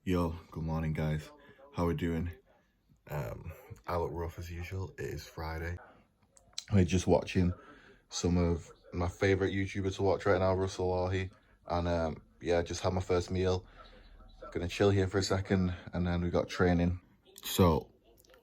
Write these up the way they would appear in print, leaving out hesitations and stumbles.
Yo, good morning guys. How we doing? I look rough as usual. It is Friday. We're just watching some of my favourite YouTubers to watch right now, Russell Ahi. And yeah, just had my first meal. Gonna chill here for a second and then we got training. So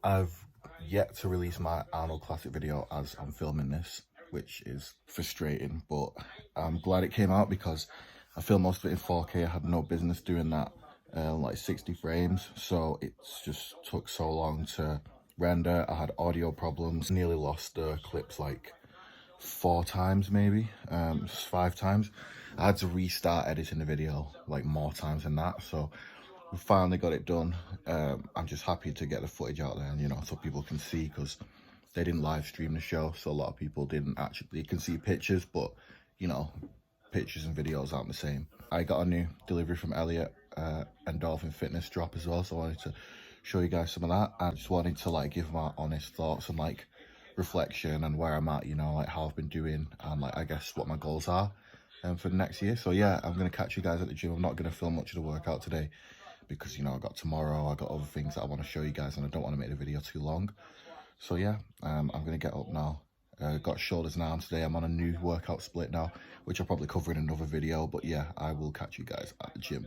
I've yet to release my Arnold Classic video as I'm filming this, which is frustrating, but I'm glad it came out because I filmed most of it in 4K. I had no business doing that, like 60 frames, so it's just took so long to render. I had audio problems, nearly lost the clips like 4 times, maybe 5 times. I had to restart editing the video like more times than that, so we finally got it done. I'm just happy to get the footage out there, and you know, so people can see, because they didn't live stream the show, so a lot of people didn't actually can see pictures, but you know, pictures and videos aren't the same. I got a new delivery from Elliot and Dolphin Fitness drop as well, so I wanted to show you guys some of that. I just wanted to like give my honest thoughts and like reflection and where I'm at, you know, like how I've been doing and like I guess what my goals are for the next year. So yeah, I'm gonna catch you guys at the gym. I'm not gonna film much of the workout today because, you know, I got tomorrow, I got other things that I want to show you guys and I don't want to make the video too long. So yeah, I'm gonna get up now. Got shoulders and arms today. I'm on a new workout split now, which I'll probably cover in another video, but yeah, I will catch you guys at the gym.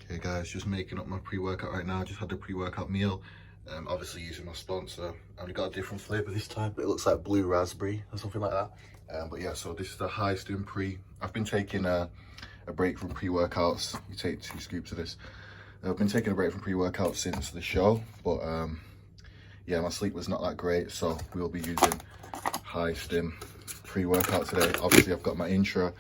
Okay guys, just making up my pre-workout right now. Just had the pre-workout meal. Obviously using my sponsor. I've only got a different flavour this time, but it looks like blue raspberry or something like that. But yeah, so this is the high stim pre. I've been taking a break from pre-workouts. You take 2 scoops of this. I've been taking a break from pre-workouts since the show, but yeah, my sleep was not that great, so we'll be using high stim pre-workout today. Obviously I've got my intra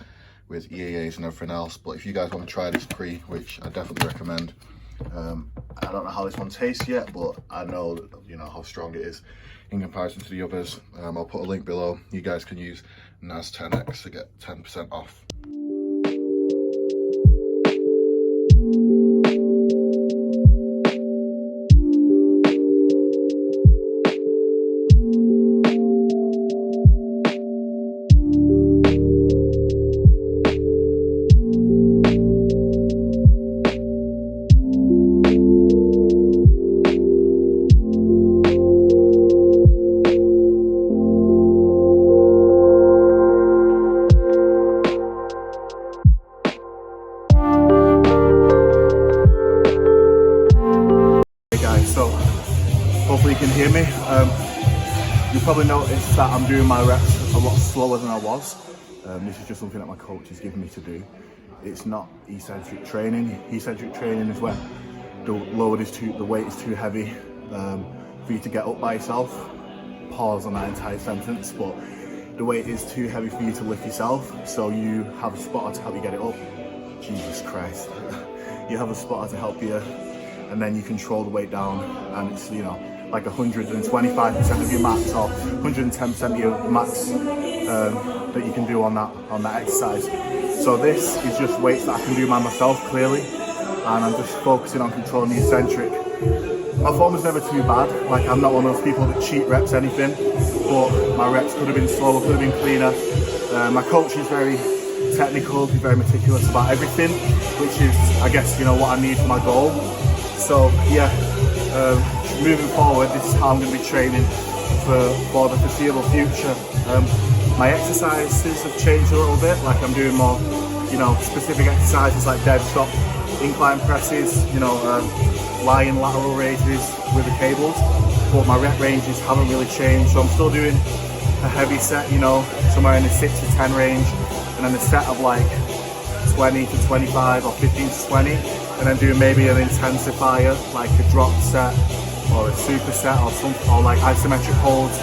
with EAAs and everything else, but if you guys want to try this pre, which I definitely recommend, I don't know how this one tastes yet, but I know, you know, how strong it is in comparison to the others. I'll put a link below. You guys can use NAS10X to get 10% off. So hopefully you can hear me. You probably noticed that I'm doing my reps a lot slower than I was. This is just something that my coach has given me to do. It's not eccentric training. Eccentric training is when the weight is too heavy for you to get up by yourself. Pause on that entire sentence, but the weight is too heavy for you to lift yourself, so you have a spotter to help you get it up. Jesus Christ. You have a spotter to help you, and then you control the weight down, and it's, you know, like 125% of your max or 110% of your max that you can do on that exercise. So this is just weights that I can do by myself, clearly, and I'm just focusing on controlling the eccentric. My form was never too bad. Like, I'm not one of those people that cheat reps anything, but my reps could have been slower, could have been cleaner. My coach is very technical, he's very meticulous about everything, which is, I guess, you know, what I need for my goal. So yeah, moving forward, this is how I'm going to be training for the foreseeable future. My exercises have changed a little bit. Like, I'm doing more, you know, specific exercises like dead stop incline presses, you know, lying lateral raises with the cables, but my rep ranges haven't really changed. So I'm still doing a heavy set, you know, somewhere in the 6 to 10 range, and then a set of like 20 to 25 or 15 to 20, and then doing maybe an intensifier like a drop set or a superset or something, or like isometric holds,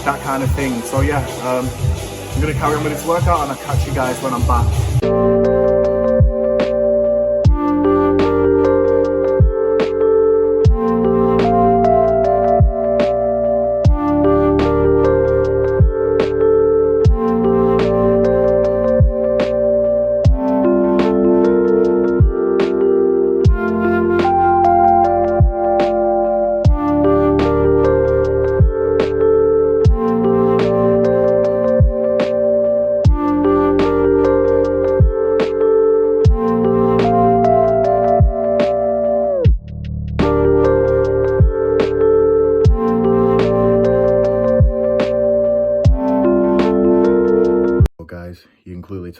that kind of thing. So yeah, I'm gonna carry on with this workout and I'll catch you guys when I'm back.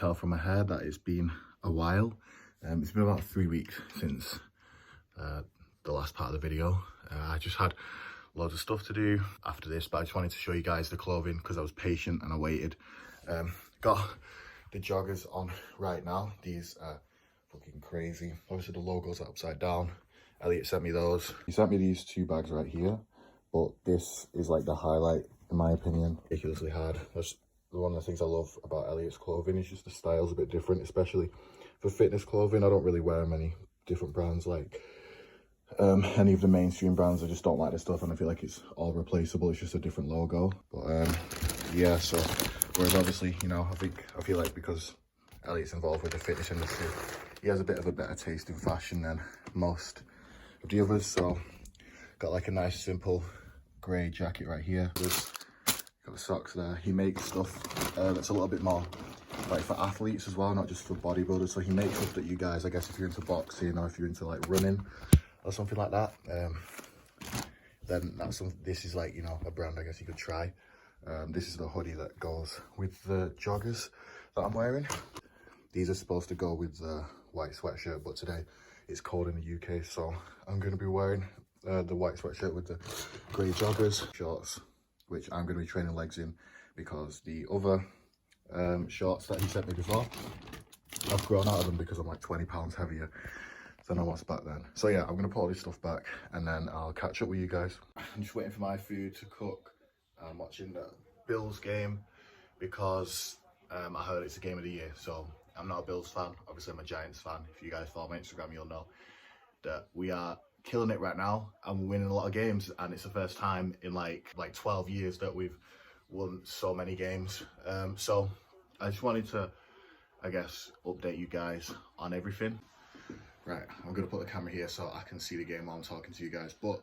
tell from my hair that it's been a while. It's been about 3 weeks since the last part of the video. I just had loads of stuff to do after this, but I just wanted to show you guys the clothing because I was patient and I waited. Got the joggers on right now. These are fucking crazy. Obviously the logo's upside down. Elliot sent me those. He sent me these 2 bags right here, but this is like the highlight in my opinion. Ridiculously hard. That's one of the things I love about Elliot's clothing. Is just the style's a bit different, especially for fitness clothing. I don't really wear many different brands like any of the mainstream brands. I just don't like the stuff, and I feel like it's all replaceable. It's just a different logo. But yeah, so whereas obviously, you know, I feel like because Elliot's involved with the fitness industry, he has a bit of a better taste in fashion than most of the others. So got like a nice simple grey jacket right here. Got the socks there. He makes stuff that's a little bit more like for athletes as well, not just for bodybuilders. So he makes stuff that you guys, I guess if you're into boxing or if you're into like running or something like that, then this is like, you know, a brand I guess you could try. This is the hoodie that goes with the joggers that I'm wearing. These are supposed to go with the white sweatshirt, but today it's cold in the UK, so I'm going to be wearing the white sweatshirt with the grey joggers, shorts, which I'm going to be training legs in because the other shorts that he sent me before, I've grown out of them because I'm like 20 pounds heavier than I was back then. So yeah, I'm going to put all this stuff back and then I'll catch up with you guys. I'm just waiting for my food to cook. I'm watching the Bills game because I heard it's a game of the year. So I'm not a Bills fan, obviously I'm a Giants fan. If you guys follow my Instagram, you'll know that we are killing it right now and we're winning a lot of games, and it's the first time in like 12 years that we've won so many games. So I just wanted to, I guess, update you guys on everything. Right, I'm gonna put the camera here so I can see the game while I'm talking to you guys. But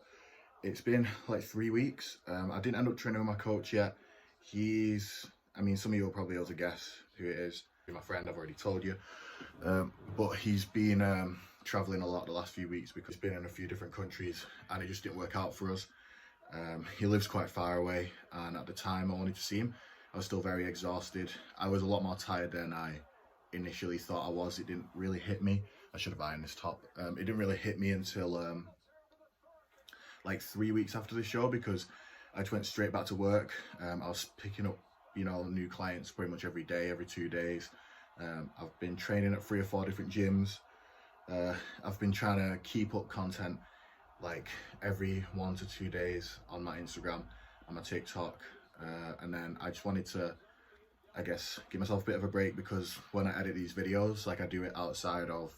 it's been like 3 weeks. I didn't end up training with my coach yet. I mean, some of you will probably be able to guess who it is. My friend, I've already told you. But he's been traveling a lot the last few weeks because he's been in a few different countries and it just didn't work out for us. He lives quite far away, and at the time I wanted to see him, I was still very exhausted. I was a lot more tired than I initially thought I was. It didn't really hit me. I should have ironed this top. It didn't really hit me until like 3 weeks after the show, because I just went straight back to work. I was picking up, you know, new clients pretty much every day, every 2 days. I've been training at 3 or 4 different gyms. I've been trying to keep up content like every 1 to 2 days on my Instagram and my TikTok. And then I just wanted to, I guess, give myself a bit of a break, because when I edit these videos, like I do it outside of,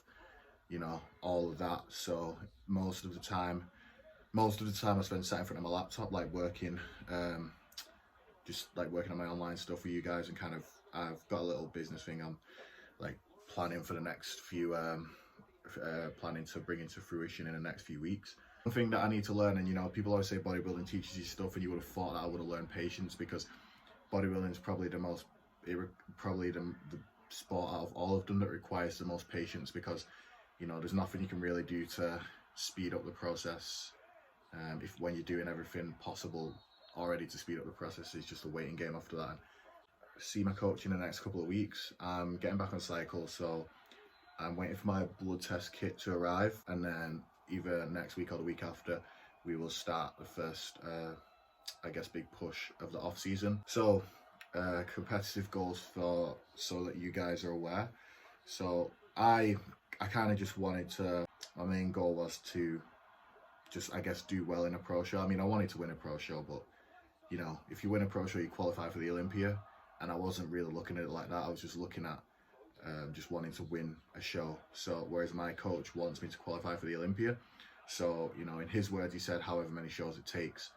you know, all of that. So most of the time I spend sat in front of my laptop, like working, just like working on my online stuff for you guys, and kind of, I've got a little business thing I'm like planning for the next few, planning to bring into fruition in the next few weeks. One thing that I need to learn, and you know, people always say bodybuilding teaches you stuff, and you would have thought that I would have learned patience, because bodybuilding is probably the most, probably the sport out of all of them that requires the most patience, because, you know, there's nothing you can really do to speed up the process. If when you're doing everything possible already to speed up the process, it's just a waiting game after that. See my coach in the next couple of weeks. I'm getting back on cycle, so I'm waiting for my blood test kit to arrive, and then either next week or the week after we will start the first I guess big push of the off season. So competitive goals so that you guys are aware. So I kind of just wanted to, my main goal was to just, I guess, do well in a pro show. I mean, I wanted to win a pro show, but you know, if you win a pro show, you qualify for the Olympia, and I wasn't really looking at it like that. I was just looking at just wanting to win a show. So whereas my coach wants me to qualify for the Olympia, so you know, in his words, he said however many shows it takes.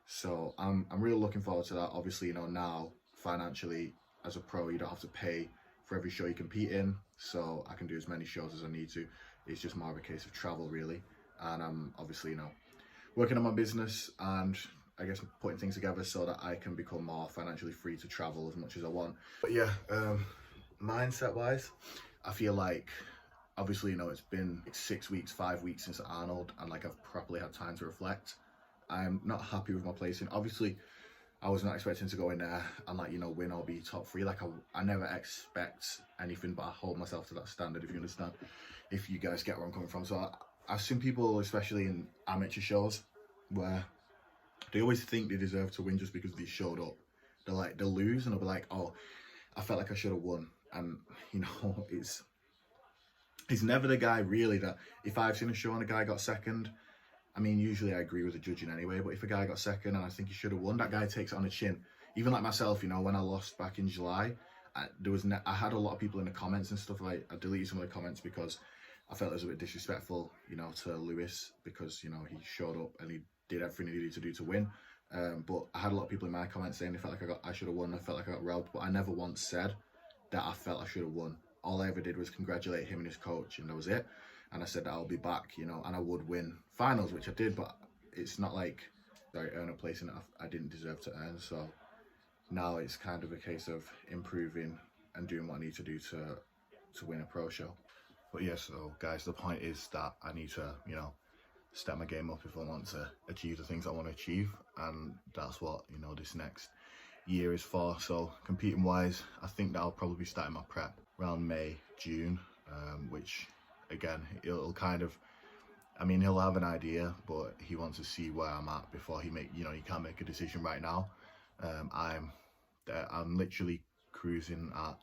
So I'm really looking forward to that. Obviously, you know, now financially as a pro, you don't have to pay for every show you compete in, so I can do as many shows as I need to. It's just more of a case of travel, really. And I'm obviously, you know, working on my business and I guess putting things together so that I can become more financially free to travel as much as I want. But yeah, mindset wise, I feel like, obviously, you know, it's been 6 weeks, 5 weeks since Arnold, and like I've properly had time to reflect. I'm not happy with my placing. Obviously, I was not expecting to go in there and like, you know, win or be top 3. Like I never expect anything, but I hold myself to that standard, if you understand, if you guys get where I'm coming from. So I've seen people, especially in amateur shows, where they always think they deserve to win just because they showed up. They'll lose and they'll be like, oh, I felt like I should have won. And you know, it's never the guy really that, if I've seen a show and a guy got second, I mean, usually I agree with the judging anyway, but if a guy got second and I think he should have won, that guy takes it on the chin. Even like myself, you know, when I lost back in July, I had a lot of people in the comments and stuff. I deleted some of the comments because I felt it was a bit disrespectful, you know, to Lewis, because, you know, he showed up and he did everything he needed to do to win. But I had a lot of people in my comments saying they felt like I should have won. I felt like I got robbed, but I never once said that I felt I should have won. All I ever did was congratulate him and his coach, and that was it. And I said that I'll be back, you know, and I would win finals, which I did, but it's not like I earned a place in it I didn't deserve to earn. So now it's kind of a case of improving and doing what I need to do to win a pro show. But yeah, so guys, the point is that I need to, you know, step my game up if I want to achieve the things I want to achieve, and that's what, you know, this next year is for. So competing wise, I think that I'll probably be starting my prep around May, June, which again, it'll kind of, I mean, he'll have an idea, but he wants to see where I'm at before he you know, he can't make a decision right now. I'm literally cruising at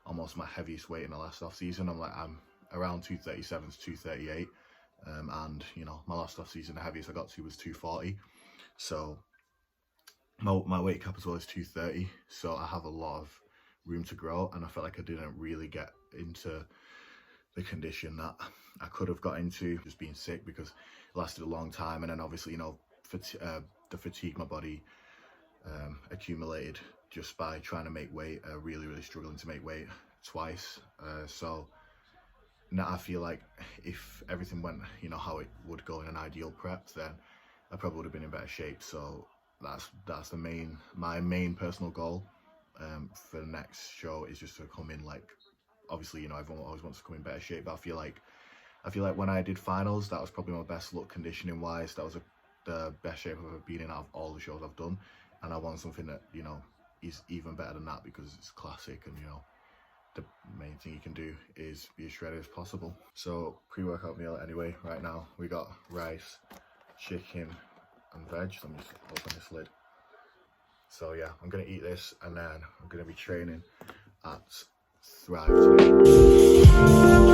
almost my heaviest weight in the last off season. I'm around 237 to 238, and you know, my last off season, the heaviest I got to was 240. So my weight cap as well is 230. So I have a lot of room to grow, and I felt like I didn't really get into the condition that I could have got into, just being sick, because it lasted a long time. And then obviously, you know, the fatigue my body accumulated just by trying to make weight, really struggling to make weight twice. So now I feel like if everything went, you know, how it would go in an ideal prep, then I probably would have been in better shape. So that's my main personal goal for the next show, is just to come in, like, obviously, you know, everyone always wants to come in better shape, but I feel like when I did finals, that was probably my best look conditioning wise. That was the best shape I've ever been in out of all the shows I've done, and I want something that, you know, is even better than that, because it's classic, and you know, the main thing you can do is be as shredded as possible. So pre-workout meal anyway, right now we got rice, chicken and veg. Let me just open this lid. So yeah, I'm gonna eat this, and then I'm gonna be training at Thrive today.